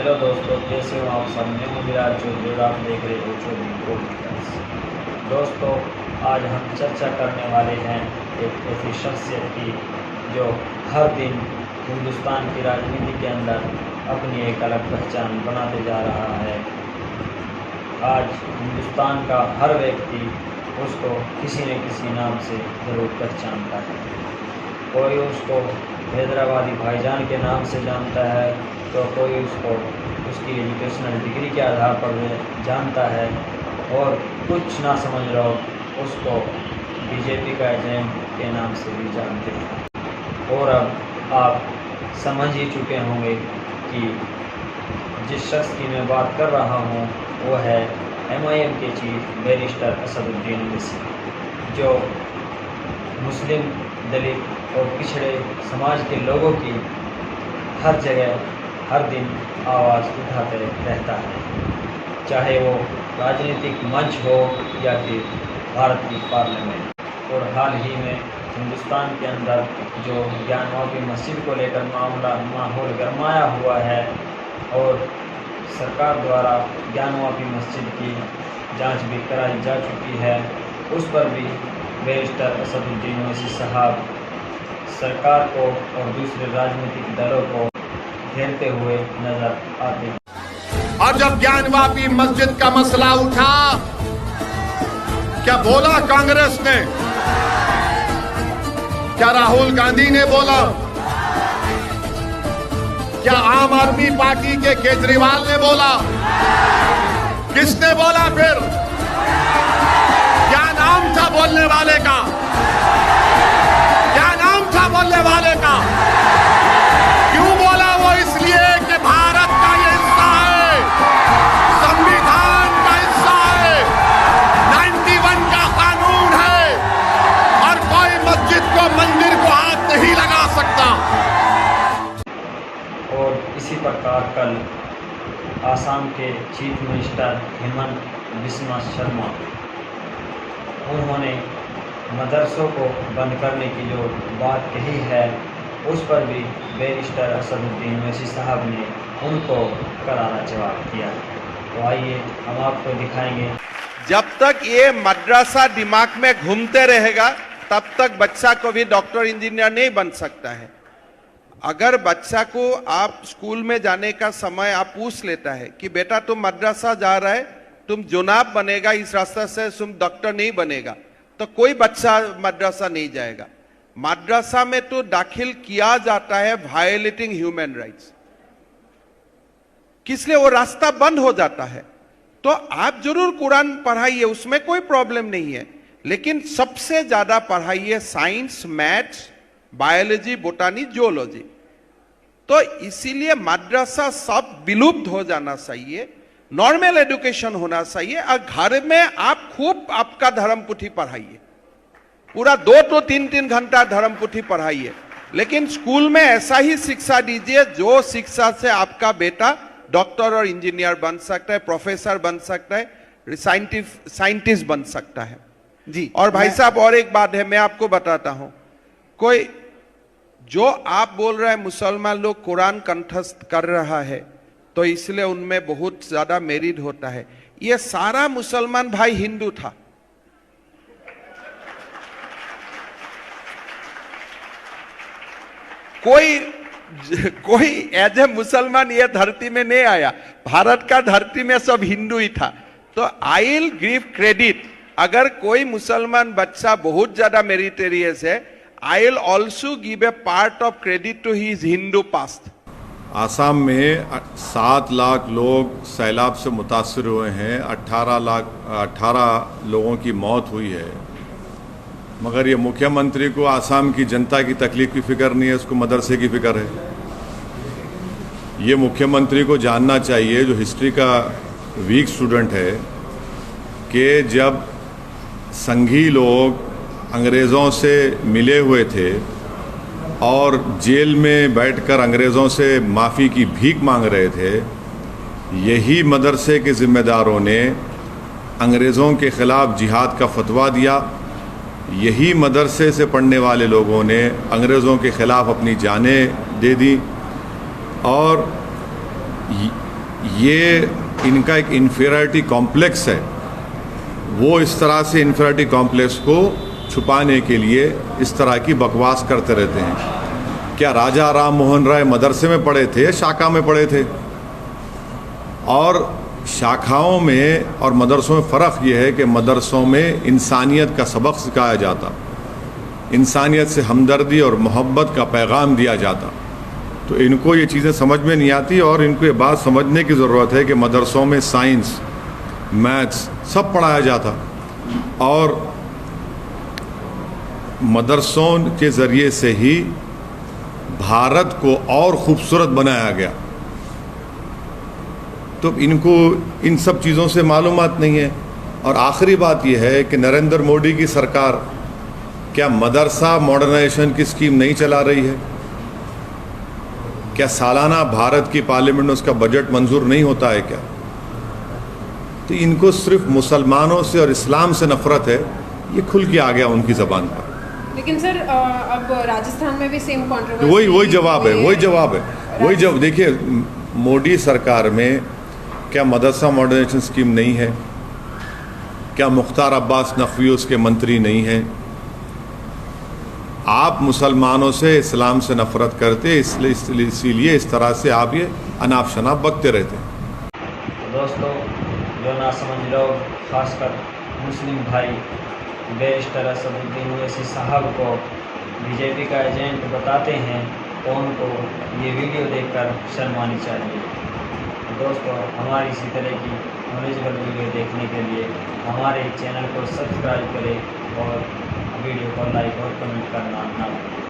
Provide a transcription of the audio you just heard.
Hello दोस्तों, कैसे हो आप सब। मैं हूं विराज चौधरी और आप देख रहे हो चौधरी पॉलिटिकल्स। दोस्तों, आज हम चर्चा करने वाले हैं एक ऐसी शख्सियत की जो हर दिन हिंदुस्तान की राजनीति के अंदर अपनी एक अलग पहचान बनाते जा रहा है। आज हिंदुस्तान का हर व्यक्ति उसको किसी न किसी नाम से ज़रूर पहचानता है। कोई उसको हैदराबादी भाईजान के नाम से जानता है, तो कोई उसको उसकी एजुकेशनल डिग्री के आधार पर जानता है, और कुछ ना समझ लोग उसको बीजेपी का एजेंट के नाम से भी जानते हैं। और अब आप समझ ही चुके होंगे कि जिस शख्स की मैं बात कर रहा हूँ वो है MIM के चीफ बैरिस्टर असदुद्दीन ओवैसी, जो मुस्लिम, दलित और पिछड़े समाज के लोगों की हर जगह हर दिन आवाज़ उठाते रहता है, चाहे वो राजनीतिक मंच हो या फिर भारत की पार्लियामेंट। और हाल ही में हिंदुस्तान के अंदर जो ज्ञानवापी मस्जिद को लेकर माहौल गरमाया हुआ है, और सरकार द्वारा ज्ञानवापी मस्जिद की जांच भी कराई जा चुकी है, उस पर भी बैरिस्टर असदुद्दीन ओवैसी साहब सरकार को और दूसरे राजनीतिक दलों को घेरते हुए नजर आते हैं। और जब ज्ञानवापी मस्जिद का मसला उठा, क्या बोला कांग्रेस ने, क्या राहुल गांधी ने बोला, क्या आम आदमी पार्टी के केजरीवाल ने बोला, किसने बोला? फिर क्या नाम था बोलने वाले का? क्या नाम था बोलने वाले का? क्यों बोला वो? इसलिए कि भारत का ये हिस्सा है, संविधान का हिस्सा है, 91 का कानून है, और कोई मस्जिद को, मंदिर को हाथ नहीं लगा सकता। और इसी प्रकार कल आसाम के चीफ मिनिस्टर हेमंत बिस्वा शर्मा, उन्होंने मदरसों को बंद करने की जो बात कही है, उस पर भी बैरिस्टर असदुद्दीन ओवैसी साहब ने उनको करारा जवाब दिया। तो आइए हम आपको दिखाएंगे। जब तक ये मदरसा दिमाग में घूमते रहेगा, तब तक बच्चा को भी डॉक्टर इंजीनियर नहीं बन सकता है। अगर बच्चा को आप स्कूल में जाने का समय आप पूछ लेता है कि बेटा तुम मदरसा जा रहा है, तुम जुनाब बनेगा, इस रास्ते से तुम डॉक्टर नहीं बनेगा, तो कोई बच्चा मदरसा नहीं जाएगा। मदरसा में तो दाखिल किया जाता है वायलेटिंग ह्यूमन राइट्स, किसलिए वो रास्ता बंद हो जाता है। तो आप जरूर कुरान पढ़ाइए, उसमें कोई प्रॉब्लम नहीं है, लेकिन सबसे ज्यादा पढ़ाइए साइंस, मैथ्स, बायोलॉजी, बोटानी, जियोलॉजी। तो इसीलिए मदरसा सब विलुप्त हो जाना चाहिए, नॉर्मल एजुकेशन होना चाहिए। और घर में आप खूब आपका धर्म पुथी पढ़ाइए, पूरा 2 to 3 घंटा धर्म पुथी पढ़ाइए, लेकिन स्कूल में ऐसा ही शिक्षा दीजिए जो शिक्षा से आपका बेटा डॉक्टर और इंजीनियर बन सकता है, प्रोफेसर बन सकता है, साइंटिस्ट बन सकता है। जी। और भाई साहब, और एक बात है, मैं आपको बताता हूं, कोई जो आप बोल रहे हैं मुसलमान लोग कुरान कंठस्थ कर रहा है, तो इसलिए उनमें बहुत ज्यादा मेरिट होता है। ये सारा मुसलमान भाई हिंदू था। कोई एज ए मुसलमान ये धरती में नहीं आया, भारत का धरती में सब हिंदू ही था। तो आई विल गिव क्रेडिट, अगर कोई मुसलमान बच्चा बहुत ज्यादा मेरिटेरियस है, I will also give a part of credit to his Hindu past. Assam में 7 लाख लोग सैलाब से मुतासर हुए हैं, 18 लोगों की मौत हुई है, मगर ये मुख्यमंत्री को आसाम की जनता की तकलीफ की फिक्र नहीं है, उसको मदरसे की फिक्र है। ये मुख्यमंत्री को जानना चाहिए, जो हिस्ट्री का वीक स्टूडेंट है, कि जब संघी लोग अंग्रेज़ों से मिले हुए थे और जेल में बैठकर अंग्रेज़ों से माफ़ी की भीख मांग रहे थे, यही मदरसे के ज़िम्मेदारों ने अंग्रेज़ों के ख़िलाफ़ जिहाद का फतवा दिया। यही मदरसे से पढ़ने वाले लोगों ने अंग्रेज़ों के ख़िलाफ़ अपनी जानें दे दी, और ये इनका एक इन्फीरियरिटी कॉम्प्लेक्स है, वो इस तरह से इन्फीरियरिटी कॉम्प्लेक्स को छुपाने के लिए इस तरह की बकवास करते रहते हैं। क्या राजा राम मोहन राय मदरसे में पढ़े थे, शाखा में पढ़े थे? और शाखाओं में और मदरसों में फ़र्क ये है कि मदरसों में इंसानियत का सबक सिखाया जाता, इंसानियत से हमदर्दी और मोहब्बत का पैगाम दिया जाता। तो इनको ये चीज़ें समझ में नहीं आती और इनको ये बात समझने की ज़रूरत है कि मदरसों में साइंस, मैथ्स सब पढ़ाया जाता और मदरसों के ज़रिए से ही भारत को और ख़ूबसूरत बनाया गया। तो इनको इन सब चीज़ों से मालूमात नहीं है। और आखिरी बात यह है कि नरेंद्र मोदी की सरकार क्या मदरसा मॉडर्नाइजेशन की स्कीम नहीं चला रही है? क्या सालाना भारत की पार्लियामेंट में उसका बजट मंजूर नहीं होता है क्या? तो इनको सिर्फ मुसलमानों से और इस्लाम से नफरत है, ये खुल के आ गया उनकी ज़बान पर। लेकिन सर अब राजस्थान में भी सेम कंट्रोवर्सी, वही जवाब है। देखिए, मोदी सरकार में क्या मदरसा मॉडर्नाइजेशन स्कीम नहीं है? क्या मुख्तार अब्बास नकवी उसके मंत्री नहीं हैं? आप मुसलमानों से, इस्लाम से नफरत करते, इसीलिए इस तरह से आप ये अनाप शनाप बकते रहते हैं। तो दोस्तों, जो ना समझ लोग, खासकर मुस्लिम भाई बैरिस्टर असदुद्दीन ओवैसी साहब को बीजेपी का एजेंट बताते हैं, तो उनको ये वीडियो देखकर शर्म आनी चाहिए। दोस्तों, हमारी इसी तरह की नॉलेजेबल वीडियो देखने के लिए हमारे चैनल को सब्सक्राइब करें और वीडियो को लाइक और कमेंट करना ना भूलें।